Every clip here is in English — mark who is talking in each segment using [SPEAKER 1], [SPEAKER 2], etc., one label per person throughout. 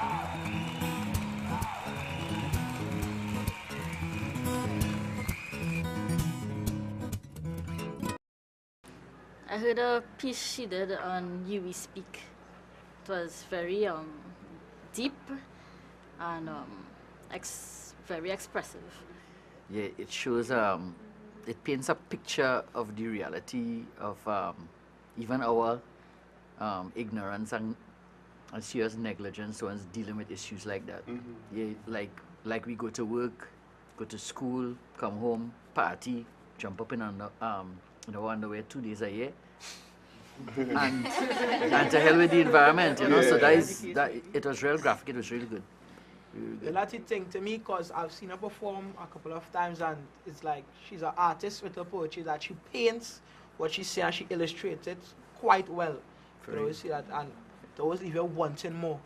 [SPEAKER 1] I heard a piece she did on You We Speak. It was very deep and very expressive.
[SPEAKER 2] Yeah, it shows, it paints a picture of the reality of even our ignorance and serious negligence towards dealing with issues like that. Yeah, like we go to work, go to school, come home, party, jump up in our underwear 2 days a year. and to hell with the environment, you know. So that it was real graphic. It was really good.
[SPEAKER 3] The Latin thing to me, because I've seen her perform a couple of times, and it's like she's an artist with her poetry that she paints what she says and she illustrates it quite well. You always see that, and it always leave you wanting more.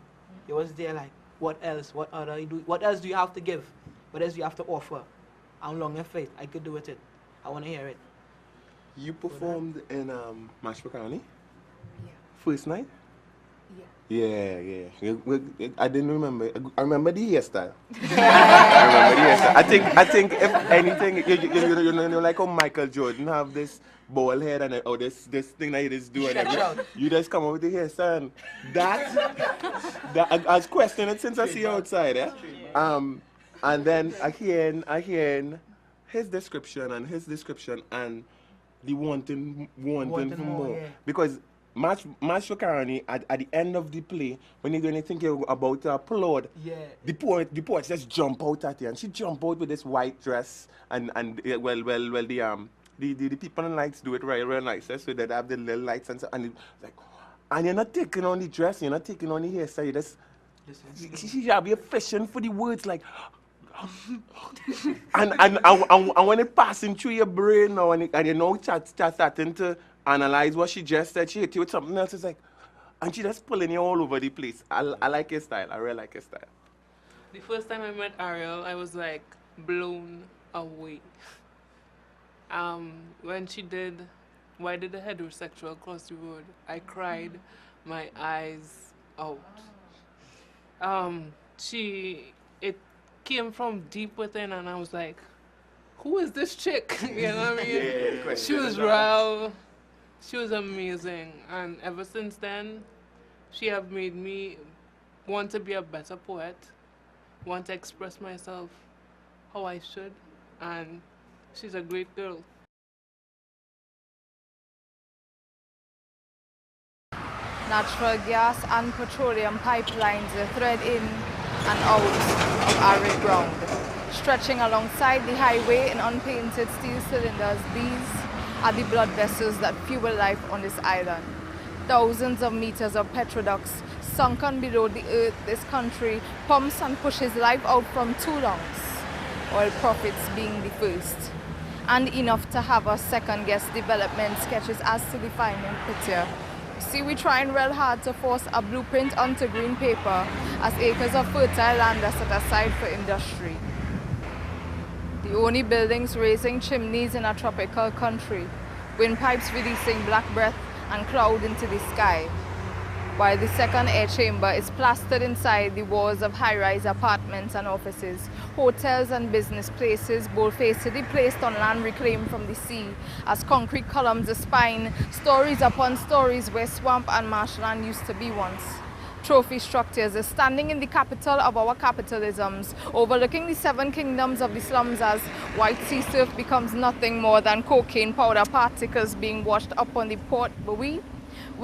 [SPEAKER 3] You always there like, what else? What else do you have to give? What else do you have to offer? I'm longing for it. I could do with it. I want to hear it.
[SPEAKER 4] You performed in Mashpur County?
[SPEAKER 5] Yeah.
[SPEAKER 4] First night?
[SPEAKER 5] Yeah.
[SPEAKER 4] Yeah. I didn't remember. I remember the hairstyle. I remember the hairstyle. I think if anything, you know, like how Michael Jordan have this bald head and this thing that you just do, and you just come up with the hairstyle. And that I was questioning it since I see you outside. And then I hear his description and the wanting for more.
[SPEAKER 3] Yeah.
[SPEAKER 4] Because Master Carney at the end of the play, when you're going to think about to applaud,
[SPEAKER 3] Yeah.
[SPEAKER 4] the poet just jump out at you, and she jump out with this white dress and the people in lights do it real nice. So they have the little lights and so, and it's like, and you're not taking on the dress, you're not taking on the hairstyle, you just she have you fishing for the words like. and when it passing through your brain now and you know starting to analyze what she just said, she hit you with something else. It's like, and she just pulling you all over the place. I like her style. I really like her style.
[SPEAKER 5] The first time I met Ariel, I was like blown away. When she did Why Did the Heterosexual Cross the Road, I cried my eyes out. It came from deep within, and I was like, who is this chick? You know what I mean?
[SPEAKER 4] Yeah,
[SPEAKER 5] She was real. She was amazing. And ever since then, she have made me want to be a better poet, want to express myself how I should. And she's a great girl.
[SPEAKER 6] Natural gas and petroleum pipelines thread in and out of arid ground. Stretching alongside the highway in unpainted steel cylinders, these are the blood vessels that fuel life on this island. Thousands of meters of petroducts sunken below the earth, this country pumps and pushes life out from two lungs, oil profits being the first. And enough to have us second-guess development sketches as to the final picture. See, we're trying real hard to force a blueprint onto green paper as acres of fertile land are set aside for industry. The only buildings raising chimneys in a tropical country, windpipes releasing black breath and cloud into the sky, while the second air chamber is plastered inside the walls of high-rise apartments and offices, hotels and business places, bold-facedly placed on land reclaimed from the sea, as concrete columns spine stories upon stories where swamp and marshland used to be once. Trophy structures are standing in the capital of our capitalisms, overlooking the seven kingdoms of the slums as white sea surf becomes nothing more than cocaine powder particles being washed up on the port, but we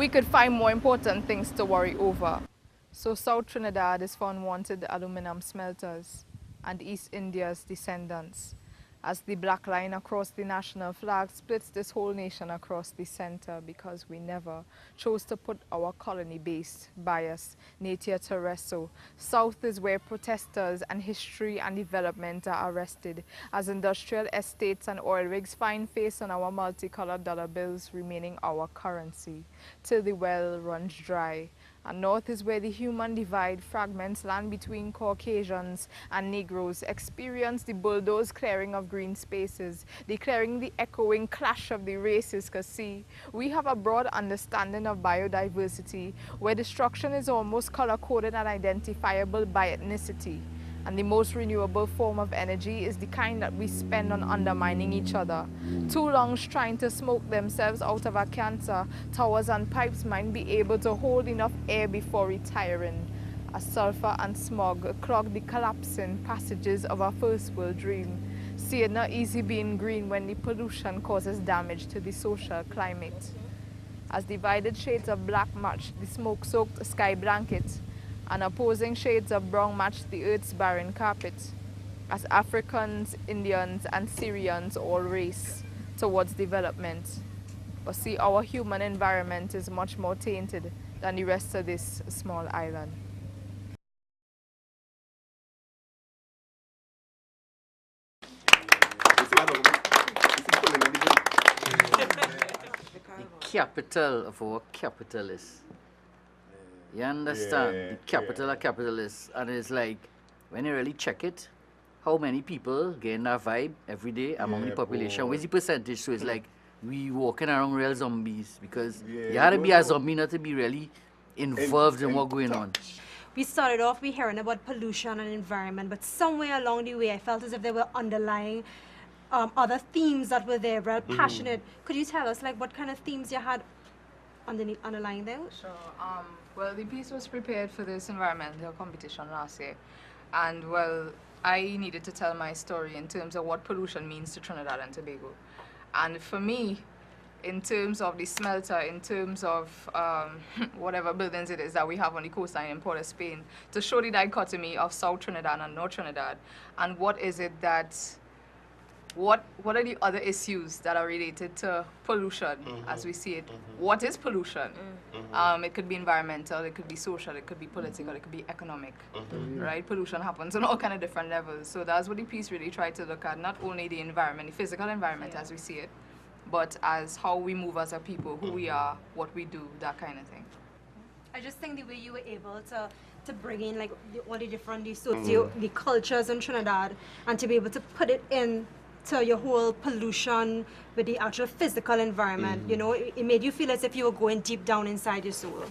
[SPEAKER 6] could find more important things to worry over. So South Trinidad is for unwanted aluminum smelters and East India's descendants, as the black line across the national flag splits this whole nation across the center because we never chose to put our colony-based bias nature to rest. So South is where protesters and history and development are arrested, as industrial estates and oil rigs find face on our multicolored dollar bills remaining our currency till the well runs dry And north is where the human divide fragments land between Caucasians and Negroes, experience the bulldoze clearing of green spaces, declaring the echoing clash of the races. Because see, we have a broad understanding of biodiversity where destruction is almost color-coded and identifiable by ethnicity. And the most renewable form of energy is the kind that we spend on undermining each other. Two lungs trying to smoke themselves out of a cancer, towers and pipes might be able to hold enough air before retiring. As sulfur and smog clog the collapsing passages of our first world dream. See it not easy being green when the pollution causes damage to the social climate. As divided shades of black match the smoke-soaked sky blanket, and opposing shades of brown match the earth's barren carpet, as Africans, Indians, and Syrians all race towards development. But see, our human environment is much more tainted than the rest of this small island.
[SPEAKER 2] The capital of our capitalists. You understand?
[SPEAKER 4] Yeah,
[SPEAKER 2] The capital of capitalists. And it's like, when you really check it, how many people gain that vibe every day among the
[SPEAKER 4] Yeah,
[SPEAKER 2] population?
[SPEAKER 4] boy.
[SPEAKER 2] What's the percentage? So it's like, we walking around real zombies. Because
[SPEAKER 4] Yeah,
[SPEAKER 2] you had to
[SPEAKER 4] we
[SPEAKER 2] be
[SPEAKER 4] don't
[SPEAKER 2] a
[SPEAKER 4] know.
[SPEAKER 2] zombie not to be really involved in
[SPEAKER 4] In
[SPEAKER 2] what's going on.
[SPEAKER 7] We started off we hearing about pollution and environment, but somewhere along the way I felt as if there were underlying other themes that were there, real passionate. Could you tell us like what kind of themes you had underlying there?
[SPEAKER 6] Sure. Well, the piece was prepared for this environmental competition last year. And, well, I needed to tell my story in terms of what pollution means to Trinidad and Tobago. And for me, in terms of the smelter, in terms of whatever buildings it is that we have on the coastline in Port of Spain, to show the dichotomy of South Trinidad and North Trinidad, and what is it that what are the other issues that are related to pollution as we see it? What is pollution? It could be environmental, it could be social, it could be political, it could be economic, right? Pollution happens on all kind of different levels. So that's what the piece really tried to look at, not only the environment, the physical environment as we see it, but as how we move as a people, who we are, what we do, that kind of thing.
[SPEAKER 7] I just think the way you were able to bring in like all the different the cultures in Trinidad and to be able to put it in to your whole pollution with the actual physical environment, you know, it made you feel as if you were going deep down inside your soul.